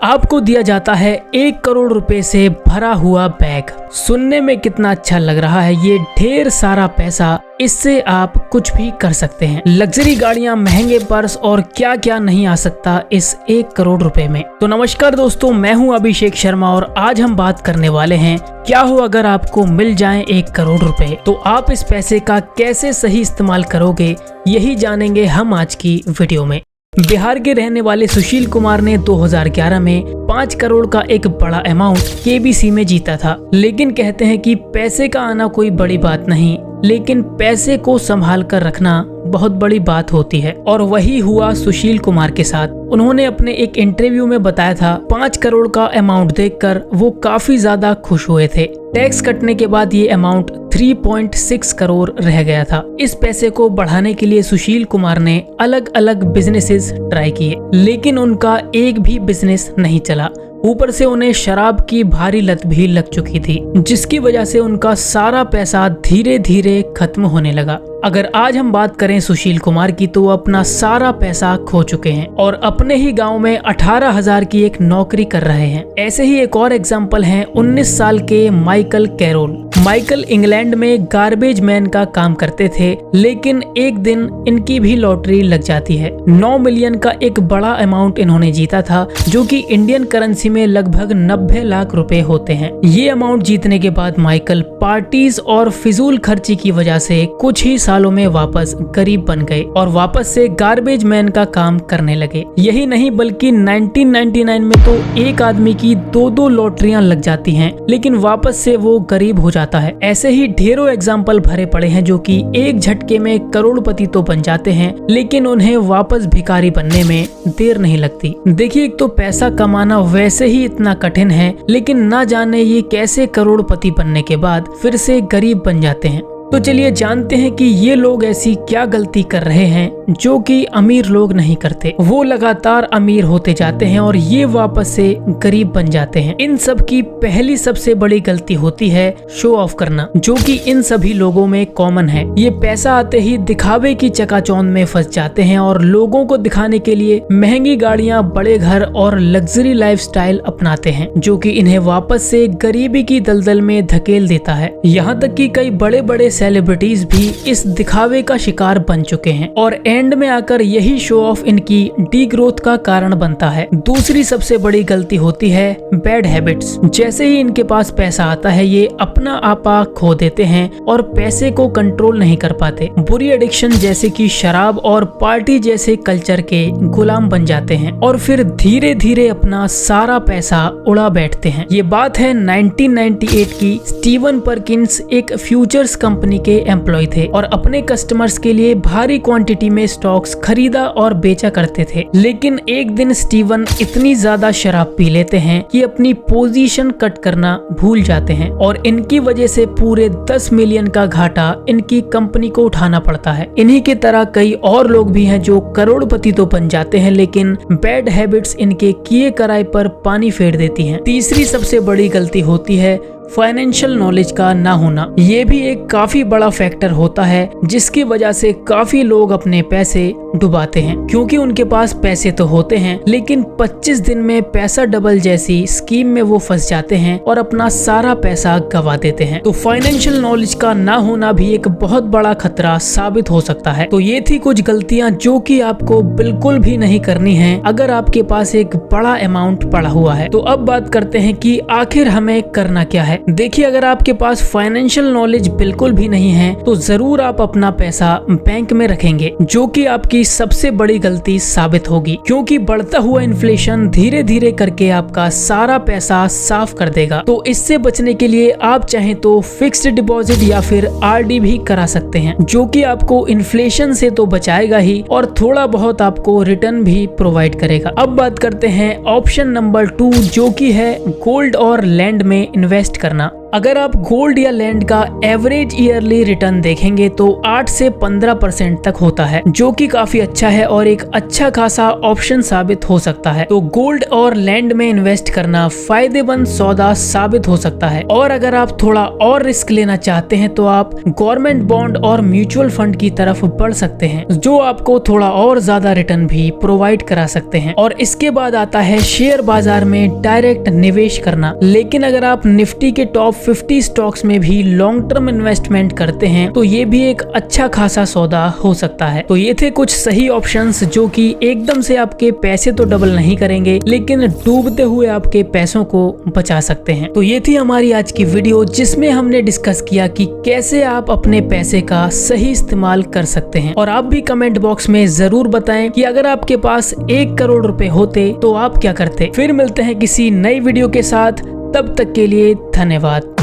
आपको दिया जाता है 1 करोड़ रुपए से भरा हुआ बैग। सुनने में कितना अच्छा लग रहा है, ये ढेर सारा पैसा, इससे आप कुछ भी कर सकते हैं। लग्जरी गाड़ियां, महंगे पर्स और क्या क्या नहीं आ सकता इस 1 करोड़ रुपए में। तो नमस्कार दोस्तों, मैं हूं अभिषेक शर्मा और आज हम बात करने वाले हैं क्या हो अगर आपको मिल जाए 1 करोड़ रुपए, तो आप इस पैसे का कैसे सही इस्तेमाल करोगे, यही जानेंगे हम आज की वीडियो में। बिहार के रहने वाले सुशील कुमार ने 2011 में 5 करोड़ का एक बड़ा अमाउंट केबीसी में जीता था। लेकिन कहते हैं कि पैसे का आना कोई बड़ी बात नहीं, लेकिन पैसे को संभाल कर रखना बहुत बड़ी बात होती है। और वही हुआ सुशील कुमार के साथ। उन्होंने अपने एक इंटरव्यू में बताया था 5 करोड़ का अमाउंट देखकर वो काफी ज्यादा खुश हुए थे। टैक्स कटने के बाद ये अमाउंट 3.6 करोड़ रह गया था। इस पैसे को बढ़ाने के लिए सुशील कुमार ने अलग अलग बिजनेसेस ट्राई किए, लेकिन उनका एक भी बिजनेस नहीं चला। ऊपर से उन्हें शराब की भारी लत भी लग चुकी थी, जिसकी वजह से उनका सारा पैसा धीरे धीरे खत्म होने लगा। अगर आज हम बात करें सुशील कुमार की, तो वो अपना सारा पैसा खो चुके हैं और अपने ही गांव में 18,000 की एक नौकरी कर रहे हैं। ऐसे ही एक और एग्जांपल है 19 साल के माइकल कैरोल। माइकल इंग्लैंड में गार्बेज मैन का काम करते थे, लेकिन एक दिन इनकी भी लॉटरी लग जाती है। 9 मिलियन का एक बड़ा अमाउंट इन्होंने जीता था, जो कि इंडियन करेंसी में लगभग 90 लाख रुपए होते हैं। ये अमाउंट जीतने के बाद माइकल पार्टीज और फिजूल खर्ची की वजह से कुछ ही सालों में वापस गरीब बन गए और वापस से गार्बेज मैन का काम करने लगे। यही नहीं बल्कि 1999 में तो एक आदमी की 2-2 लॉटरियां लग जाती हैं, लेकिन वापस से वो गरीब हो जाता है। ऐसे ही ढेरों एग्जाम्पल भरे पड़े हैं, जो कि एक झटके में करोड़पति तो बन जाते हैं, लेकिन उन्हें वापस भिखारी बनने में देर नहीं लगती। देखिए, एक तो पैसा कमाना वैसे ही इतना कठिन है, लेकिन ना जाने ये कैसे करोड़पति बनने के बाद फिर से गरीब बन जाते हैं। तो चलिए जानते हैं कि ये लोग ऐसी क्या गलती कर रहे हैं जो कि अमीर लोग नहीं करते। वो लगातार अमीर होते जाते हैं और ये वापस से गरीब बन जाते हैं। इन सब की पहली सबसे बड़ी गलती होती है शो ऑफ करना, जो कि इन सभी लोगों में कॉमन है। ये पैसा आते ही दिखावे की चकाचौंध में फंस जाते हैं और लोगों को दिखाने के लिए महंगी गाड़ियां, बड़े घर और लग्जरी लाइफस्टाइल अपनाते हैं, जो कि इन्हें वापस से गरीबी की दलदल में धकेल देता है। यहाँ तक कि कई बड़े बड़े सेलिब्रिटीज भी इस दिखावे का शिकार बन चुके हैं और एंड में आकर यही शो ऑफ इनकी डी ग्रोथ का कारण बनता है। दूसरी सबसे बड़ी गलती होती है बैड हैबिट्स। जैसे ही इनके पास पैसा आता है, ये अपना आपा खो देते हैं और पैसे को कंट्रोल नहीं कर पाते। बुरी एडिक्शन जैसे कि शराब और पार्टी जैसे कल्चर के गुलाम बन जाते हैं और फिर धीरे धीरे अपना सारा पैसा उड़ा बैठते हैं। ये बात है 1998 की। स्टीवन पर्किंस एक फ्यूचर्स कंपनी के एम्प्लॉय थे और अपने कस्टमर्स के लिए भारी क्वांटिटी में स्टॉक्स खरीदा और बेचा करते थे। लेकिन एक दिन स्टीवन इतनी ज्यादा शराब पी लेते हैं कि अपनी पोजीशन कट करना भूल जाते हैं और इनकी वजह से पूरे 10 मिलियन का घाटा इनकी कंपनी को उठाना पड़ता है। इन्हीं की तरह कई और लोग भी हैं जो करोड़पति तो बन जाते हैं, लेकिन बैड हैबिट्स इनके किए कराए पर पानी फेर देती हैं। तीसरी सबसे बड़ी गलती होती है फाइनेंशियल नॉलेज का ना होना। ये भी एक काफी बड़ा फैक्टर होता है, जिसकी वजह से काफी लोग अपने पैसे डुबाते हैं, क्योंकि उनके पास पैसे तो होते हैं, लेकिन 25 दिन में पैसा डबल जैसी स्कीम में वो फंस जाते हैं और अपना सारा पैसा गवा देते हैं। तो फाइनेंशियल नॉलेज का ना होना भी एक बहुत बड़ा खतरा साबित हो सकता है। तो ये थी कुछ गलतियां जो कि आपको बिल्कुल भी नहीं करनी है अगर आपके पास एक बड़ा अमाउंट पड़ा हुआ है। तो अब बात करते हैं कि आखिर हमें करना क्या है। देखिए, अगर आपके पास फाइनेंशियल नॉलेज बिल्कुल भी नहीं है, तो जरूर आप अपना पैसा बैंक में रखेंगे, जो कि आपकी सबसे बड़ी गलती साबित होगी, क्योंकि बढ़ता हुआ इन्फ्लेशन धीरे धीरे करके आपका सारा पैसा साफ कर देगा। तो इससे बचने के लिए आप चाहें तो फिक्स्ड डिपॉजिट या फिर आरडी भी करा सकते हैं, जो कि आपको इन्फ्लेशन से तो बचाएगा ही और थोड़ा बहुत आपको रिटर्न भी प्रोवाइड करेगा। अब बात करते हैं ऑप्शन नंबर 2, जो कि है गोल्ड और लैंड में इन्वेस्ट करना। अगर आप गोल्ड या लैंड का एवरेज ईयरली रिटर्न देखेंगे तो 8 से 15% तक होता है, जो कि काफी अच्छा है और एक अच्छा खासा ऑप्शन साबित हो सकता है। तो गोल्ड और लैंड में इन्वेस्ट करना फायदेमंद सौदा साबित हो सकता है। और अगर आप थोड़ा और रिस्क लेना चाहते हैं तो आप गवर्नमेंट बॉन्ड और म्यूचुअल फंड की तरफ बढ़ सकते हैं, जो आपको थोड़ा और ज्यादा रिटर्न भी प्रोवाइड करा सकते हैं। और इसके बाद आता है शेयर बाजार में डायरेक्ट निवेश करना। लेकिन अगर आप निफ्टी के टॉप 50 स्टॉक्स में भी लॉन्ग टर्म इन्वेस्टमेंट करते हैं तो ये भी एक अच्छा खासा सौदा हो सकता है। तो ये थे कुछ सही ऑप्शंस जो कि एकदम से आपके पैसे तो डबल नहीं करेंगे, लेकिन डूबते हुए आपके पैसों को बचा सकते हैं। तो ये थी हमारी आज की वीडियो, जिसमें हमने डिस्कस किया कि कैसे आप अपने पैसे का सही इस्तेमाल कर सकते हैं। और आप भी कमेंट बॉक्स में जरूर बताएं कि अगर आपके पास 1 करोड़ रुपए होते तो आप क्या करते। फिर मिलते हैं किसी नई वीडियो के साथ, तब तक के लिए धन्यवाद।